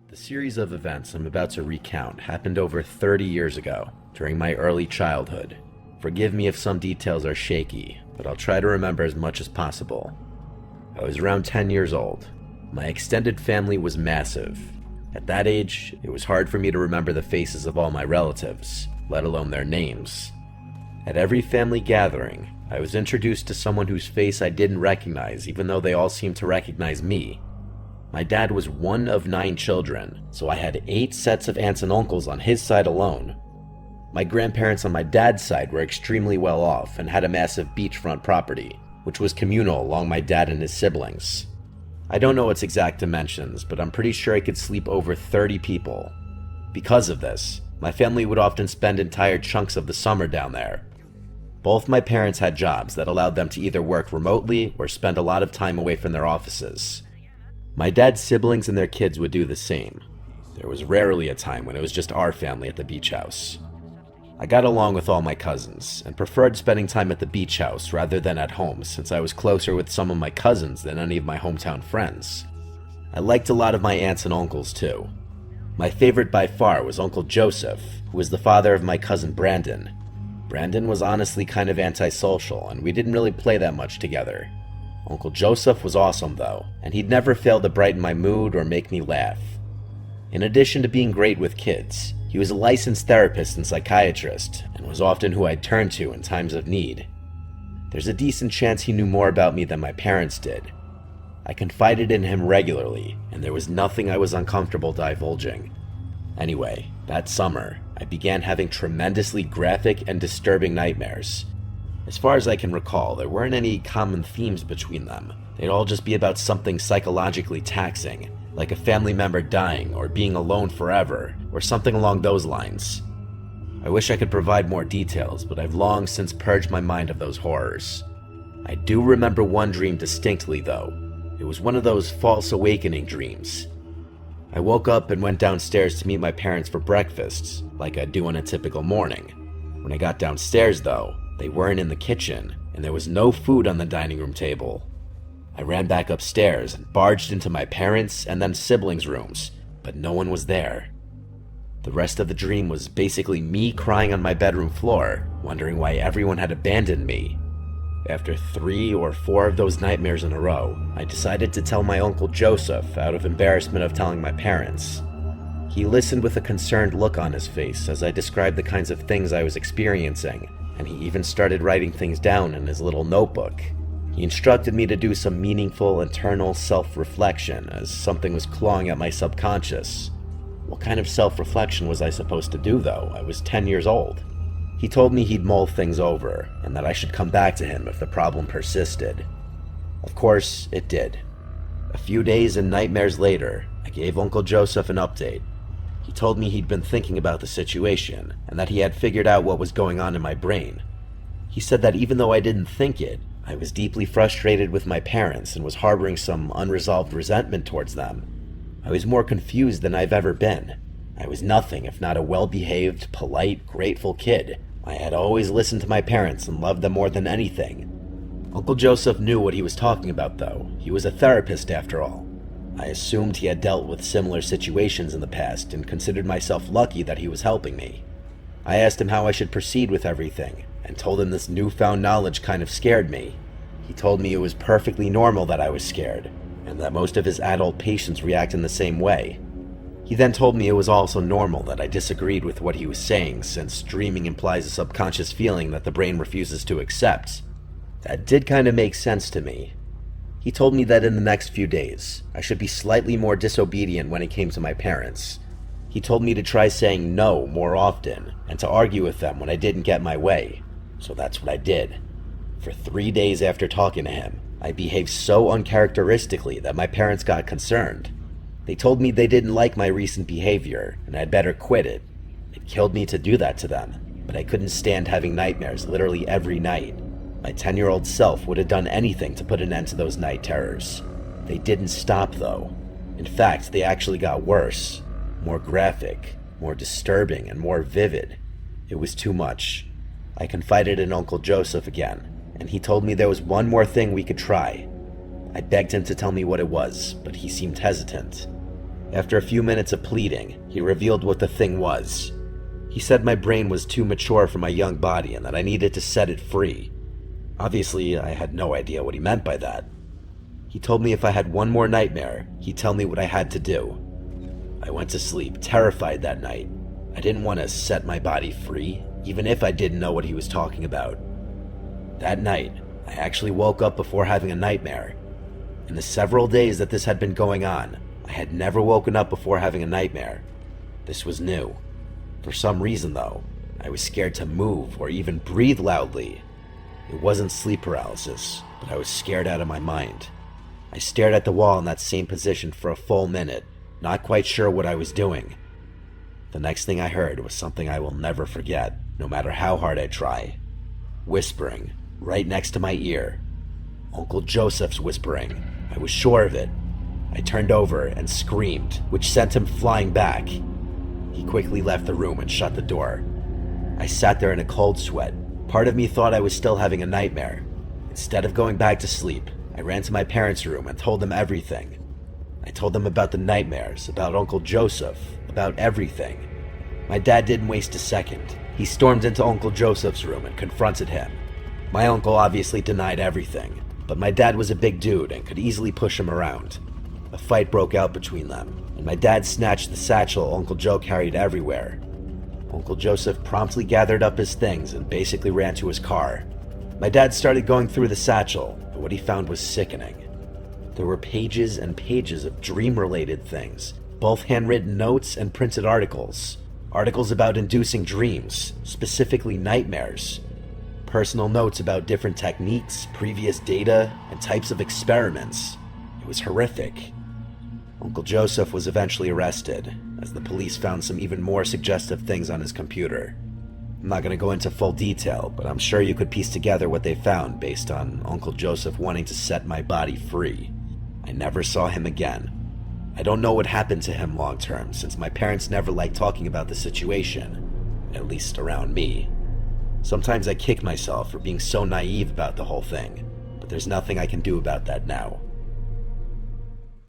The series of events I'm about to recount happened over 30 years ago, during my early childhood. Forgive me if some details are shaky, but I'll try to remember as much as possible. I was around 10 years old. My extended family was massive. At that age, it was hard for me to remember the faces of all my relatives, let alone their names. At every family gathering, I was introduced to someone whose face I didn't recognize, even though they all seemed to recognize me. My dad was one of 9 children, so I had 8 sets of aunts and uncles on his side alone. My grandparents on my dad's side were extremely well off and had a massive beachfront property, which was communal along my dad and his siblings. I don't know its exact dimensions, but I'm pretty sure I could sleep over 30 people. Because of this, my family would often spend entire chunks of the summer down there. Both my parents had jobs that allowed them to either work remotely or spend a lot of time away from their offices. My dad's siblings and their kids would do the same. There was rarely a time when it was just our family at the beach house. I got along with all my cousins and preferred spending time at the beach house rather than at home, since I was closer with some of my cousins than any of my hometown friends. I liked a lot of my aunts and uncles too. My favorite by far was Uncle Joseph, who was the father of my cousin Brandon. Brandon was honestly kind of antisocial, and we didn't really play that much together. Uncle Joseph was awesome though, and he'd never fail to brighten my mood or make me laugh. In addition to being great with kids, he was a licensed therapist and psychiatrist, and was often who I'd turn to in times of need. There's a decent chance he knew more about me than my parents did. I confided in him regularly, and there was nothing I was uncomfortable divulging. Anyway, that summer, I began having tremendously graphic and disturbing nightmares. As far as I can recall, there weren't any common themes between them. They'd all just be about something psychologically taxing, like a family member dying or being alone forever, or something along those lines. I wish I could provide more details, but I've long since purged my mind of those horrors. I do remember one dream distinctly though. It was one of those false awakening dreams. I woke up and went downstairs to meet my parents for breakfast, like I'd do on a typical morning. When I got downstairs though, they weren't in the kitchen, and there was no food on the dining room table. I ran back upstairs and barged into my parents' and then siblings' rooms, but no one was there. The rest of the dream was basically me crying on my bedroom floor, wondering why everyone had abandoned me. After 3 or 4 of those nightmares in a row, I decided to tell my Uncle Joseph out of embarrassment of telling my parents. He listened with a concerned look on his face as I described the kinds of things I was experiencing, and he even started writing things down in his little notebook. He instructed me to do some meaningful internal self-reflection, as something was clawing at my subconscious. What kind of self-reflection was I supposed to do though? I was 10 years old. He told me he'd mull things over, and that I should come back to him if the problem persisted. Of course, it did. A few days and nightmares later, I gave Uncle Joseph an update. He told me he'd been thinking about the situation, and that he had figured out what was going on in my brain. He said that even though I didn't think it, I was deeply frustrated with my parents and was harboring some unresolved resentment towards them. I was more confused than I've ever been. I was nothing if not a well-behaved, polite, grateful kid. I had always listened to my parents and loved them more than anything. Uncle Joseph knew what he was talking about though. He was a therapist after all. I assumed he had dealt with similar situations in the past and considered myself lucky that he was helping me. I asked him how I should proceed with everything, and told him this newfound knowledge kind of scared me. He told me it was perfectly normal that I was scared, and that most of his adult patients react in the same way. He then told me it was also normal that I disagreed with what he was saying, since dreaming implies a subconscious feeling that the brain refuses to accept. That did kind of make sense to me. He told me that in the next few days, I should be slightly more disobedient when it came to my parents. He told me to try saying no more often, and to argue with them when I didn't get my way. So that's what I did. For 3 days after talking to him, I behaved so uncharacteristically that my parents got concerned. They told me they didn't like my recent behavior, and I'd better quit it. It killed me to do that to them, but I couldn't stand having nightmares literally every night. My 10-year-old self would have done anything to put an end to those night terrors. They didn't stop though. In fact, they actually got worse. More graphic, more disturbing, and more vivid. It was too much. I confided in Uncle Joseph again, and he told me there was one more thing we could try. I begged him to tell me what it was, but he seemed hesitant. After a few minutes of pleading, he revealed what the thing was. He said my brain was too mature for my young body and that I needed to set it free. Obviously, I had no idea what he meant by that. He told me if I had one more nightmare, he'd tell me what I had to do. I went to sleep, terrified that night. I didn't want to set my body free, even if I didn't know what he was talking about. That night, I actually woke up before having a nightmare. In the several days that this had been going on, I had never woken up before having a nightmare. This was new. For some reason, though, I was scared to move or even breathe loudly. It wasn't sleep paralysis, but I was scared out of my mind. I stared at the wall in that same position for a full minute, not quite sure what I was doing. The next thing I heard was something I will never forget, no matter how hard I try. Whispering, right next to my ear. Uncle Joseph's whispering. I was sure of it. I turned over and screamed, which sent him flying back. He quickly left the room and shut the door. I sat there in a cold sweat. Part of me thought I was still having a nightmare. Instead of going back to sleep, I ran to my parents' room and told them everything. I told them about the nightmares, about Uncle Joseph, about everything. My dad didn't waste a second. He stormed into Uncle Joseph's room and confronted him. My uncle obviously denied everything, but my dad was a big dude and could easily push him around. A fight broke out between them, and my dad snatched the satchel Uncle Joe carried everywhere. Uncle Joseph promptly gathered up his things and basically ran to his car. My dad started going through the satchel, and what he found was sickening. There were pages and pages of dream-related things, both handwritten notes and printed articles. Articles about inducing dreams, specifically nightmares. Personal notes about different techniques, previous data, and types of experiments. It was horrific. Uncle Joseph was eventually arrested, as the police found some even more suggestive things on his computer. I'm not going to go into full detail, but I'm sure you could piece together what they found based on Uncle Joseph wanting to set my body free. I never saw him again. I don't know what happened to him long term, since my parents never liked talking about the situation, at least around me. Sometimes I kick myself for being so naive about the whole thing, but there's nothing I can do about that now.